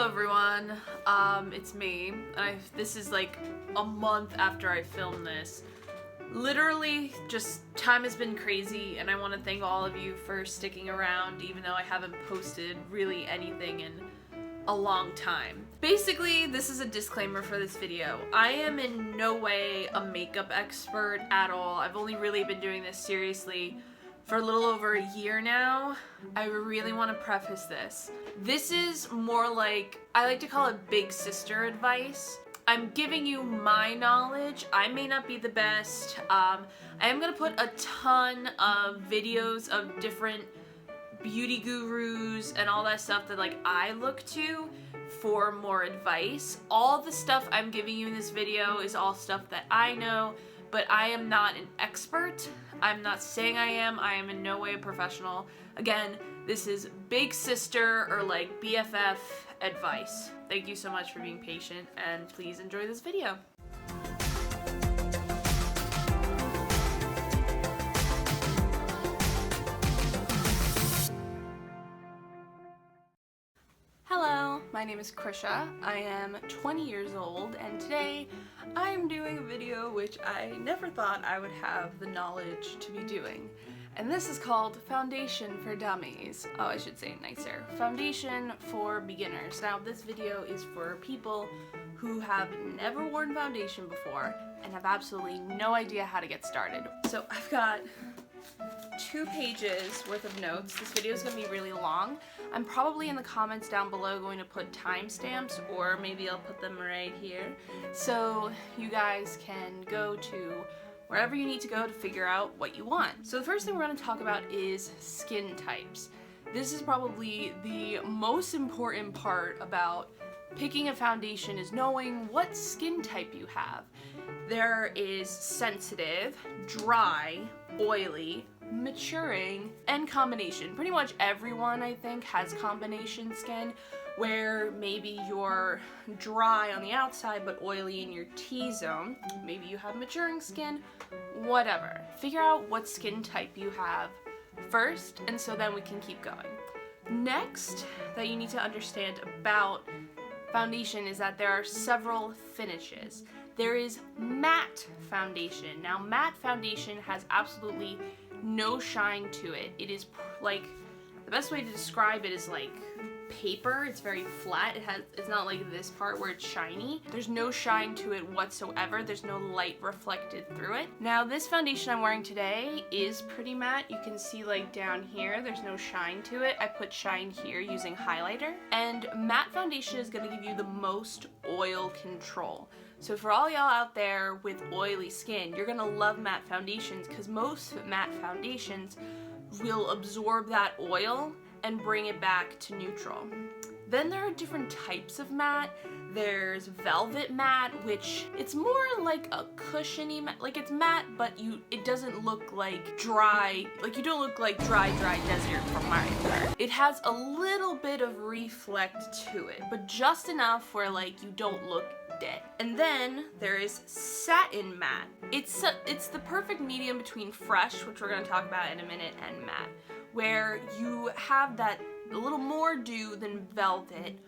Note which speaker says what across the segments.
Speaker 1: everyone, it's me. This is like a month after I filmed this. Literally, just time has been crazy, and I want to thank all of you for sticking around even though I haven't posted really anything in a long time. Basically, this is a disclaimer for this video. I am in no way a makeup expert at all. I've only really been doing this seriously for a little over a year now. I really want to preface this. This is more like, I like to call it big sister advice. I'm giving you my knowledge. I may not be the best. I am gonna put a ton of videos of different beauty gurus and all that stuff that like I look to for more advice. All the stuff I'm giving you in this video is all stuff that I know, but I am not an expert. I'm not saying I am in no way a professional. Again, this is big sister or like BFF advice. Thank you so much for being patient, and please enjoy this video. Hello, my name is Krisha. I am 20 years old, and today I am doing a video which I never thought I would have the knowledge to be doing. And this is called Foundation for Dummies. Oh, I should say it nicer. Foundation for beginners. Now, this video is for people who have never worn foundation before and have absolutely no idea how to get started. So I've got 2 pages worth of notes. This video is going to be really long. I'm probably in the comments down below going to put timestamps, or maybe I'll put them right here, so you guys can go to wherever you need to go to figure out what you want. So the first thing we're going to talk about is skin types. This is probably the most important part about picking a foundation, is knowing what skin type you have. There is sensitive, dry, oily, maturing, and combination. Pretty much everyone, I think, has combination skin, where maybe you're dry on the outside but oily in your T-zone. Maybe you have maturing skin, whatever. Figure out what skin type you have first, and so then we can keep going. Next that you need to understand about foundation is that there are several finishes. There is matte foundation. Now, matte foundation has absolutely no shine to it. It is like, the best way to describe it is like paper. It's very flat. It's not like this part where it's shiny. There's no shine to it whatsoever. There's no light reflected through it. Now, this foundation I'm wearing today is pretty matte. You can see like down here, there's no shine to it. I put shine here using highlighter. And matte foundation is gonna give you the most oil control. So for all y'all out there with oily skin, you're gonna love matte foundations, because most matte foundations will absorb that oil and bring it back to neutral. Then there are different types of matte. There's velvet matte, which it's more like a cushiony matte. Like, it's matte, but it doesn't look like dry. Like, you don't look like dry desert from Mario Kart. It has a little bit of reflect to it, but just enough where like you don't look dead. And then there is satin matte. It's the perfect medium between fresh, which we're going to talk about in a minute, and matte, where you have that a little more dew than velvet,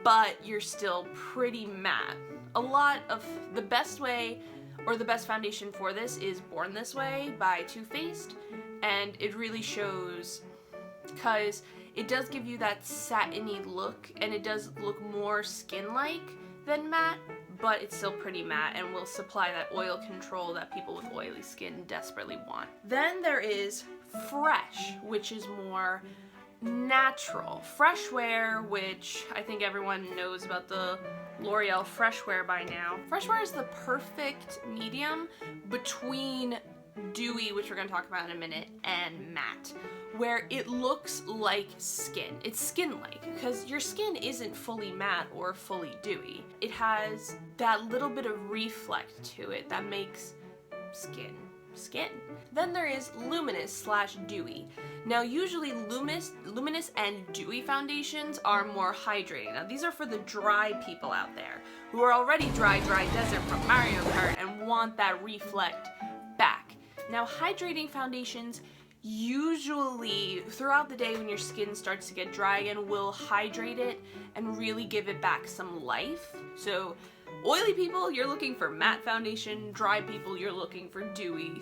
Speaker 1: but you're still pretty matte. A lot of the best way, or the best foundation for this, is Born This Way by Too Faced, and it really shows, because it does give you that satiny look, and it does look more skin-like than matte, but it's still pretty matte and will supply that oil control that people with oily skin desperately want. Then there is Fresh, which is more natural. Fresh Wear, which I think everyone knows about the L'Oreal Fresh Wear by now. Fresh Wear is the perfect medium between dewy, which we're going to talk about in a minute, and matte, where it looks like skin. It's skin-like, because your skin isn't fully matte or fully dewy. It has that little bit of reflect to it that makes skin. Then there is Luminous/Dewy. Now, usually luminous and dewy foundations are more hydrating. Now, these are for the dry people out there who are already dry desert from Mario Kart and want that reflect back. Now, hydrating foundations usually throughout the day when your skin starts to get dry again, will hydrate it and really give it back some life. So oily people, you're looking for matte foundation. Dry people, you're looking for dewy /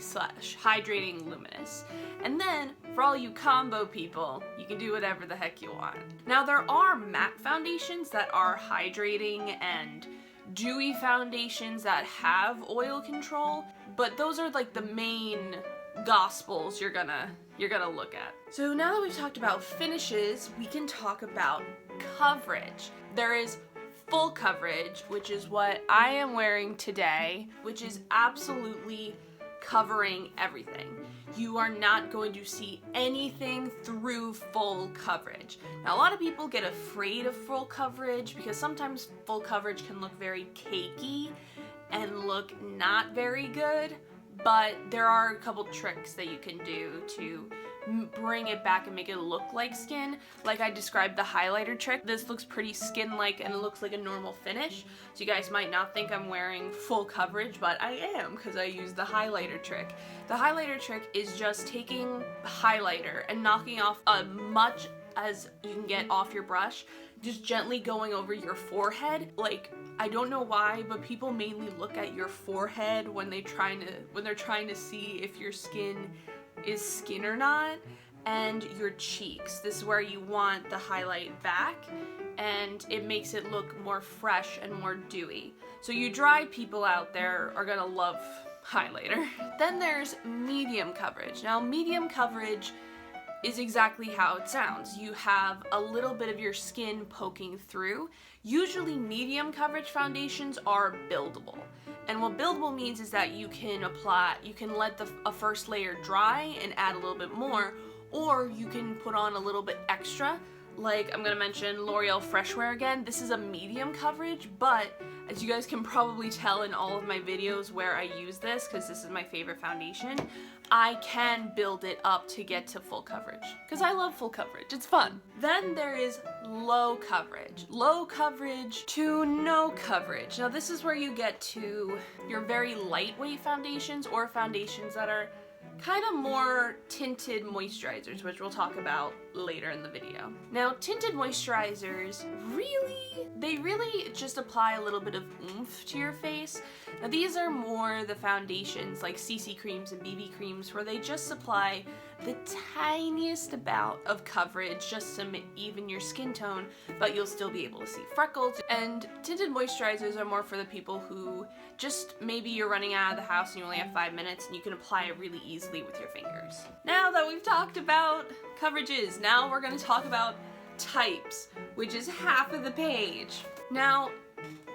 Speaker 1: hydrating luminous. And then for all you combo people, you can do whatever the heck you want. Now there are matte foundations that are hydrating and dewy foundations that have oil control, but those are like the main gospels you're gonna look at. So now that we've talked about finishes, we can talk about coverage. There is full coverage, which is what I am wearing today, which is absolutely covering everything. You are not going to see anything through full coverage. Now, a lot of people get afraid of full coverage because sometimes full coverage can look very cakey and look not very good, but there are a couple tricks that you can do to bring it back and make it look like skin. Like I described the highlighter trick. This looks pretty skin-like and it looks like a normal finish. So you guys might not think I'm wearing full coverage, but I am because I use the highlighter trick. The highlighter trick is just taking highlighter and knocking off as much as you can get off your brush, just gently going over your forehead. Like, I don't know why, but people mainly look at your forehead when they're trying to see if your skin is skin or not, and your cheeks. This is where you want the highlight back, and it makes it look more fresh and more dewy. So you dry people out there are gonna love highlighter. Then there's medium coverage. Now, medium coverage is exactly how it sounds. You have a little bit of your skin poking through. Usually medium coverage foundations are buildable. And what buildable means is that you can let a first layer dry and add a little bit more, or you can put on a little bit extra. Like, I'm gonna mention L'Oreal Fresh Wear again. This is a medium coverage, but as you guys can probably tell in all of my videos where I use this, because this is my favorite foundation, I can build it up to get to full coverage, because I love full coverage. It's fun. Then there is low coverage. Low coverage to no coverage. Now this is where you get to your very lightweight foundations or foundations that are kind of more tinted moisturizers, which we'll talk about later in the video. Now, tinted moisturizers they really just apply a little bit of oomph to your face. Now, these are more the foundations like CC creams and BB creams where they just apply the tiniest amount of coverage just to even your skin tone, but you'll still be able to see freckles. And tinted moisturizers are more for the people who just maybe you're running out of the house and you only have 5 minutes and you can apply it really easily with your fingers. Now that we've talked about coverages, now we're going to talk about types, which is half of the page. Now,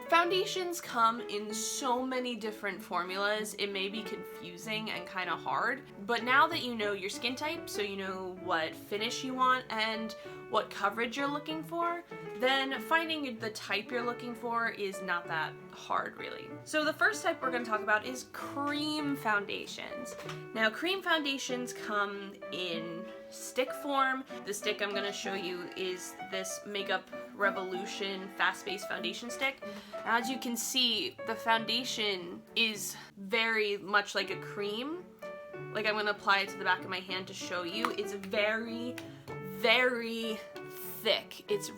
Speaker 1: foundations come in so many different formulas, it may be confusing and kind of hard, but now that you know your skin type, so you know what finish you want and what coverage you're looking for, then finding the type you're looking for is not that hard, really. So the first type we're going to talk about is cream foundations. Now, cream foundations come in stick form. The stick I'm going to show you is this Makeup Revolution Fast Base Foundation Stick. As you can see, the foundation is very much like a cream. Like, I'm going to apply it to the back of my hand to show you. It's very, very thick. It's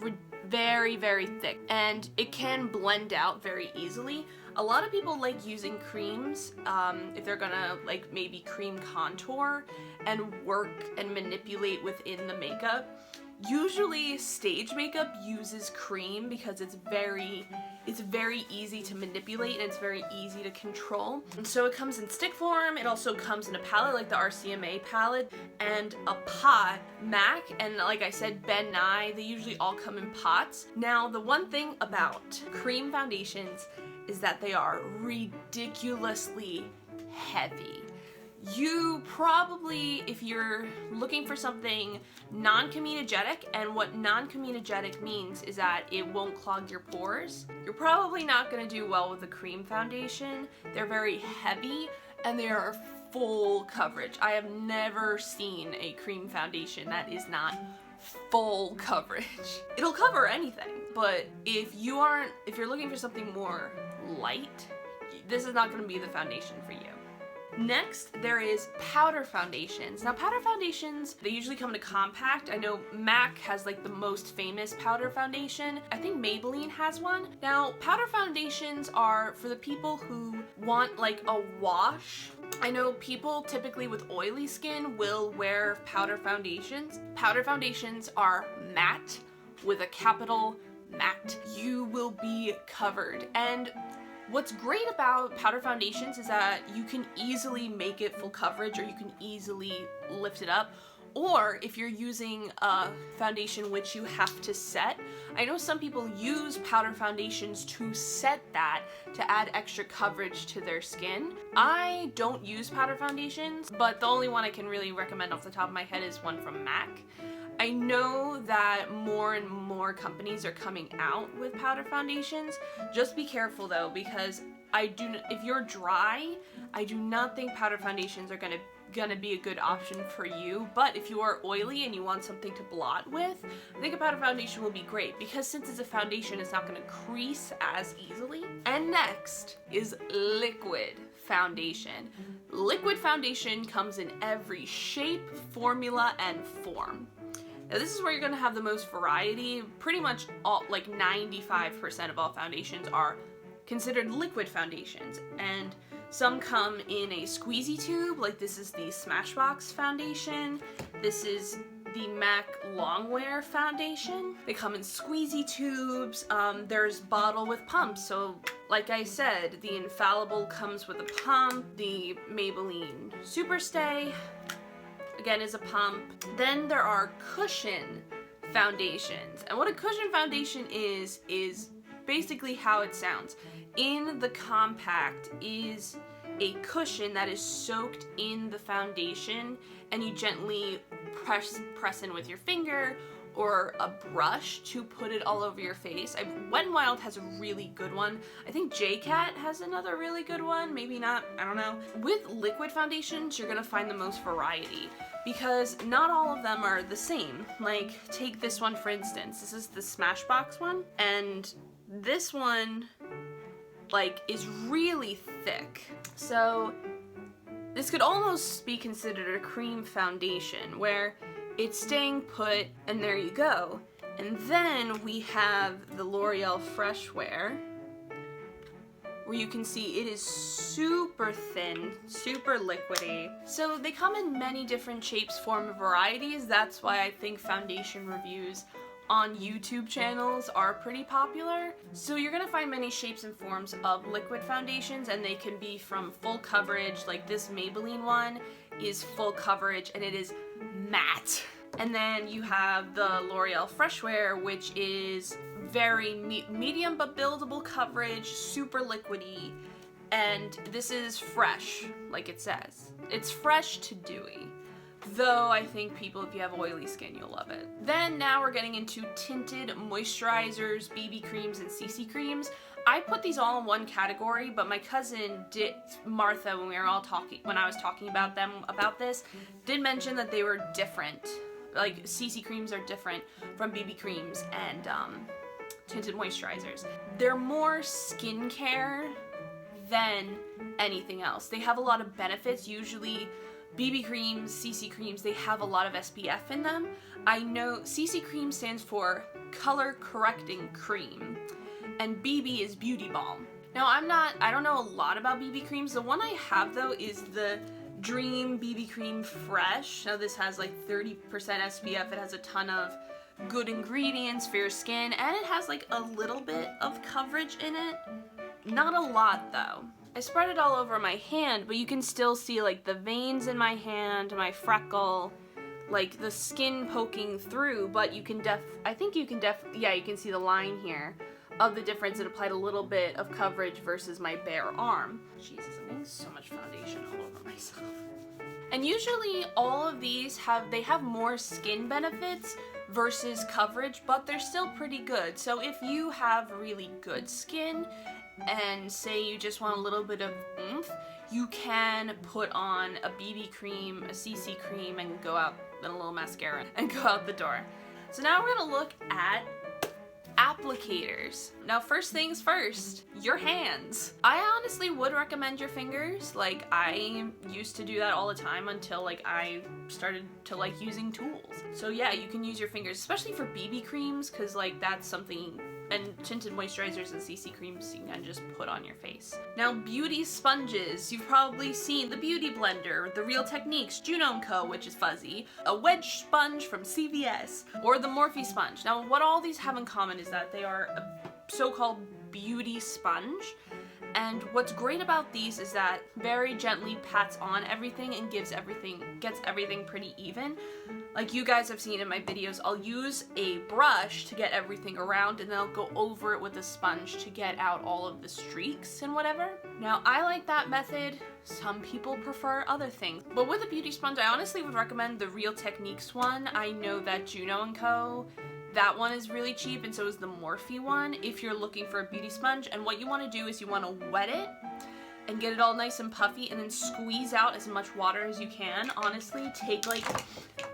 Speaker 1: very, very thick, and it can blend out very easily. A lot of people like using creams if they're gonna like maybe cream contour and work and manipulate within the makeup. Usually stage makeup uses cream because it's very easy to manipulate and it's very easy to control. And so it comes in stick form. It also comes in a palette like the RCMA palette and a pot. MAC and, like I said, Ben Nye, they usually all come in pots. Now, the one thing about cream foundations is that they are ridiculously heavy. You probably, if you're looking for something non-comedogenic, and what non-comedogenic means is that it won't clog your pores, you're probably not going to do well with a cream foundation. They're very heavy and they are full coverage. I have never seen a cream foundation that is not full coverage. It'll cover anything, but if you're looking for something more light, this is not going to be the foundation for you. Next, there is powder foundations. Now, powder foundations, they usually come in a compact. I know MAC has like the most famous powder foundation. I think Maybelline has one. Now, powder foundations are for the people who want like a wash. I know people typically with oily skin will wear powder foundations. Powder foundations are matte with a capital matte. You will be covered. And what's great about powder foundations is that you can easily make it full coverage, or you can easily lift it up. Or if you're using a foundation which you have to set, I know some people use powder foundations to set that to add extra coverage to their skin. I don't use powder foundations, but the only one I can really recommend off the top of my head is one from MAC. I know that more and more companies are coming out with powder foundations. Just be careful though, because if you're dry, I do not think powder foundations are gonna be a good option for you. But if you are oily and you want something to blot with, I think a powder foundation will be great, because since it's a foundation, it's not gonna crease as easily. And next is liquid foundation. Liquid foundation comes in every shape, formula, and form. Now this is where you're gonna have the most variety. Pretty much all, like 95% of all foundations are considered liquid foundations, and some come in a squeezy tube, like this is the Smashbox foundation. This is the MAC Longwear foundation. They come in squeezy tubes. There's bottle with pumps. So like I said, the Infallible comes with a pump. The Maybelline Superstay, again, is a pump. Then there are cushion foundations. And what a cushion foundation is basically how it sounds. In the compact is a cushion that is soaked in the foundation, and you gently press in with your finger or a brush to put it all over your face. Wet n Wild has a really good one. I think JCat has another really good one. Maybe not, I don't know. With liquid foundations, you're gonna find the most variety, because not all of them are the same. Like, take this one for instance. This is the Smashbox one, and this one like is really thick. So this could almost be considered a cream foundation, where it's staying put and there you go. And then we have the L'Oreal Fresh Wear, where you can see it is super thin, super liquidy. So they come in many different shapes, forms, and varieties. That's why I think foundation reviews on YouTube channels are pretty popular. So you're gonna find many shapes and forms of liquid foundations, and they can be from full coverage, like this Maybelline one is full coverage and it is matte. And then you have the L'Oreal Fresh Wear, which is very medium but buildable coverage, super liquidy, and this is fresh, like it says. It's fresh to dewy. Though I think people, if you have oily skin, you'll love it. Then now we're getting into tinted moisturizers, BB creams, and CC creams. I put these all in one category, but my cousin Martha, when I was talking about this, did mention that they were different. Like, CC creams are different from BB creams and tinted moisturizers. They're more skincare than anything else. They have a lot of benefits. Usually BB creams, CC creams, they have a lot of SPF in them. I know CC cream stands for color correcting cream, and BB is beauty balm. Now I don't know a lot about BB creams. The one I have though is the Dream BB Cream Fresh. Now this has like 30% SPF. It has a ton of good ingredients for your skin, and it has like a little bit of coverage in it. Not a lot though. I spread it all over my hand, but you can still see like the veins in my hand, my freckle, like the skin poking through, but you can yeah, you can see the line here of the difference. It applied a little bit of coverage versus my bare arm. Jesus, I'm getting so much foundation all over myself. And usually all of these have more skin benefits versus coverage, but they're still pretty good. So if you have really good skin and say you just want a little bit of oomph, you can put on a BB cream, a CC cream, and go out, and a little mascara, and go out the door. So now we're gonna look at applicators. Now first things first, your hands. I honestly would recommend your fingers. Like I used to do that all the time until like I started to like using tools. So yeah, you can use your fingers, especially for BB creams, because like that's something, and tinted moisturizers and CC creams you can just put on your face. Now beauty sponges, you've probably seen the Beauty Blender, the Real Techniques, Juno & Co, which is fuzzy, a wedge sponge from CVS, or the Morphe sponge. Now what all these have in common is that they are a so-called beauty sponge. And what's great about these is that very gently pats on everything and gets everything pretty even. Like you guys have seen in my videos, I'll use a brush to get everything around and then I'll go over it with a sponge to get out all of the streaks and whatever. Now I like that method, some people prefer other things. But with a beauty sponge, I honestly would recommend the Real Techniques one. I know that Juno & Co, that one is really cheap, and so is the Morphe one if you're looking for a beauty sponge. And what you want to do is you want to wet it and get it all nice and puffy and then squeeze out as much water as you can. Honestly, take like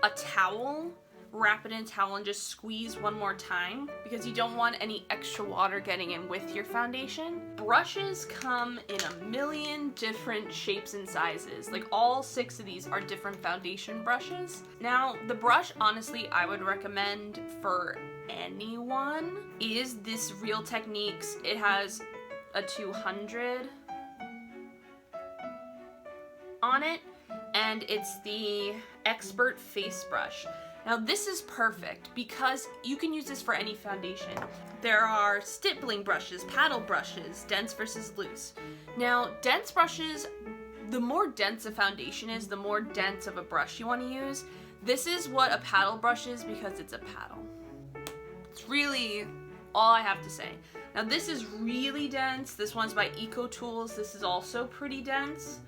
Speaker 1: a towel, wrap it in a towel and just squeeze one more time because you don't want any extra water getting in with your foundation. Brushes come in a million different shapes and sizes. Like all 6 of these are different foundation brushes. Now the brush honestly I would recommend for anyone is this Real Techniques. It has a 200 on it and it's the Expert Face Brush. Now this is perfect because you can use this for any foundation. There are stippling brushes, paddle brushes, dense versus loose. Now dense brushes, the more dense a foundation is, the more dense of a brush you want to use. This is what a paddle brush is because it's a paddle. It's really all I have to say. Now this is really dense. This one's by Eco Tools. This is also pretty dense.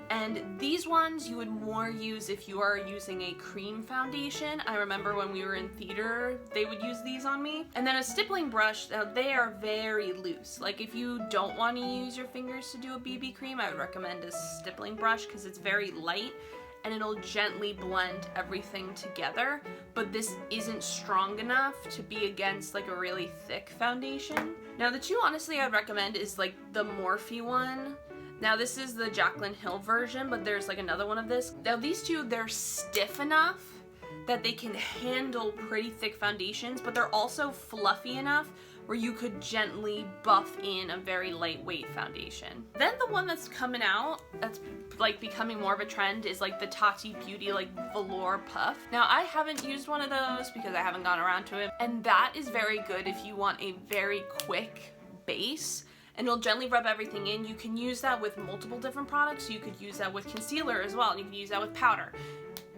Speaker 1: And these ones you would more use if you are using a cream foundation. I remember when we were in theater, they would use these on me. And then a stippling brush, now they are very loose. Like if you don't want to use your fingers to do a BB cream, I would recommend a stippling brush because it's very light and it'll gently blend everything together. But this isn't strong enough to be against like a really thick foundation. Now the two honestly I'd recommend is like the Morphe one. Now this is the Jaclyn Hill version, but there's like another one of this. Now these two, they're stiff enough that they can handle pretty thick foundations, but they're also fluffy enough where you could gently buff in a very lightweight foundation. Then the one that's coming out, that's like becoming more of a trend, is like the Tati Beauty like velour puff. Now I haven't used one of those because I haven't gone around to it, and that is very good if you want a very quick base. And it'll gently rub everything in. You can use that with multiple different products. You could use that with concealer as well. You can use that with powder.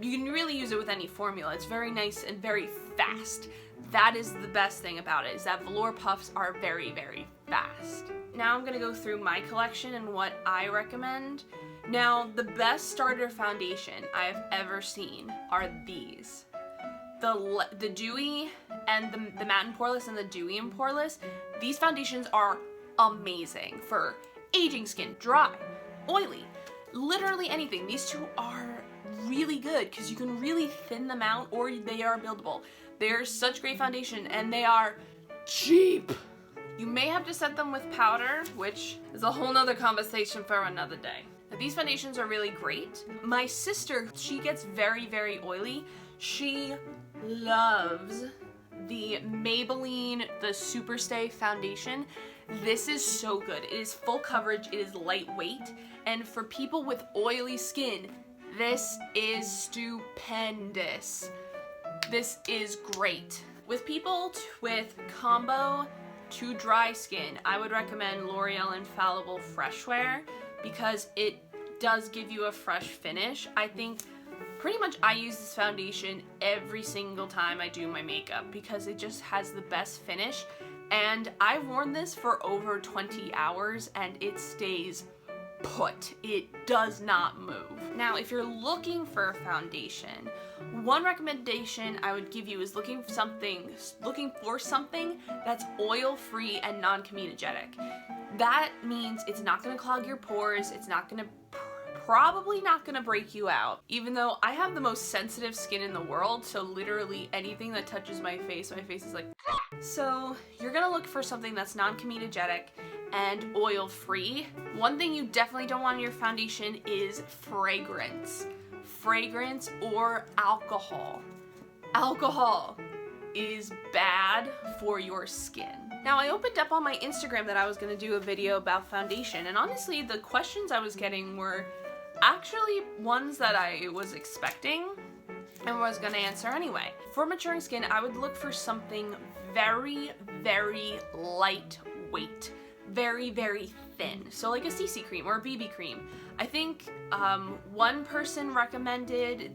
Speaker 1: You can really use it with any formula. It's very nice and very fast. That is the best thing about it, is that velour puffs are very, very fast. Now I'm gonna go through my collection and what I recommend. Now, the best starter foundation I've ever seen are these. The Dewy and the Matte and Poreless and the Dewy and Poreless. These foundations are amazing for aging skin, dry, oily, literally anything. These two are really good because you can really thin them out or they are buildable. They're such great foundation and they are cheap. You may have to set them with powder, which is a whole nother conversation for another day. Now, these foundations are really great. My sister, she gets very, very oily. She loves the Maybelline, the Superstay foundation. This is so good. It is full coverage, it is lightweight, and for people with oily skin, this is stupendous. This is great. With people with combo to dry skin, I would recommend L'Oreal Infallible Fresh Wear because it does give you a fresh finish. I think pretty much I use this foundation every single time I do my makeup because it just has the best finish. And I've worn this for over 20 hours and it stays put. It does not move. Now, if you're looking for a foundation, one recommendation I would give you is looking for something that's oil-free and non-comedogenic. That means it's not gonna clog your pores, it's not gonna probably not gonna break you out, even though I have the most sensitive skin in the world, so literally anything that touches my face is like so you're gonna look for something that's non-comedogenic and oil-free. One thing you definitely don't want in your foundation is fragrance or alcohol. Alcohol is bad for your skin. Now, I opened up on my Instagram that I was going to do a video about foundation, and honestly, the questions I was getting were actually ones that I was expecting and was going to answer anyway. For maturing skin, I would look for something very, very lightweight. Very, very thin. So like a CC cream or a BB cream. I think one person recommended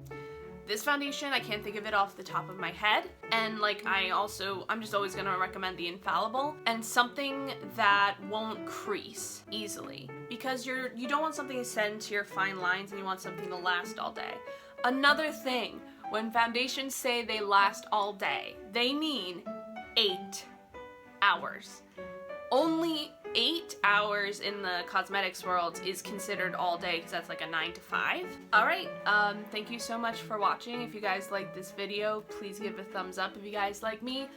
Speaker 1: this foundation. I can't think of it off the top of my head. And like I'm just always gonna recommend the Infallible, and something that won't crease easily, because you don't want something to set into your fine lines, and you want something to last all day. Another thing, when foundations say they last all day, they mean 8 hours. Only 8 hours in the cosmetics world is considered all day, because that's like a 9 to 5. Alright, thank you so much for watching. If you guys like this video, please give a thumbs up. If you guys like me,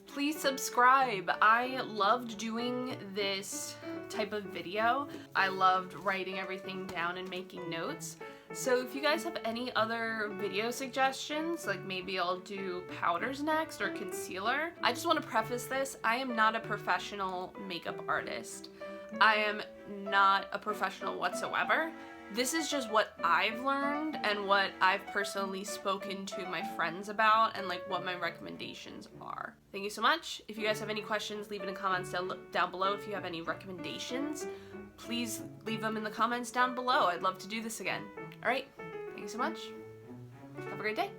Speaker 1: please subscribe. I loved doing this type of video. I loved writing everything down and making notes. So if you guys have any other video suggestions, like maybe I'll do powders next or concealer. I just want to preface this, I am not a professional makeup artist. I am not a professional whatsoever. This is just what I've learned and what I've personally spoken to my friends about, and like what my recommendations are. Thank you so much. If you guys have any questions, leave it in the comments down below. If you have any recommendations, please leave them in the comments down below. I'd love to do this again. All right, thank you so much. Have a great day.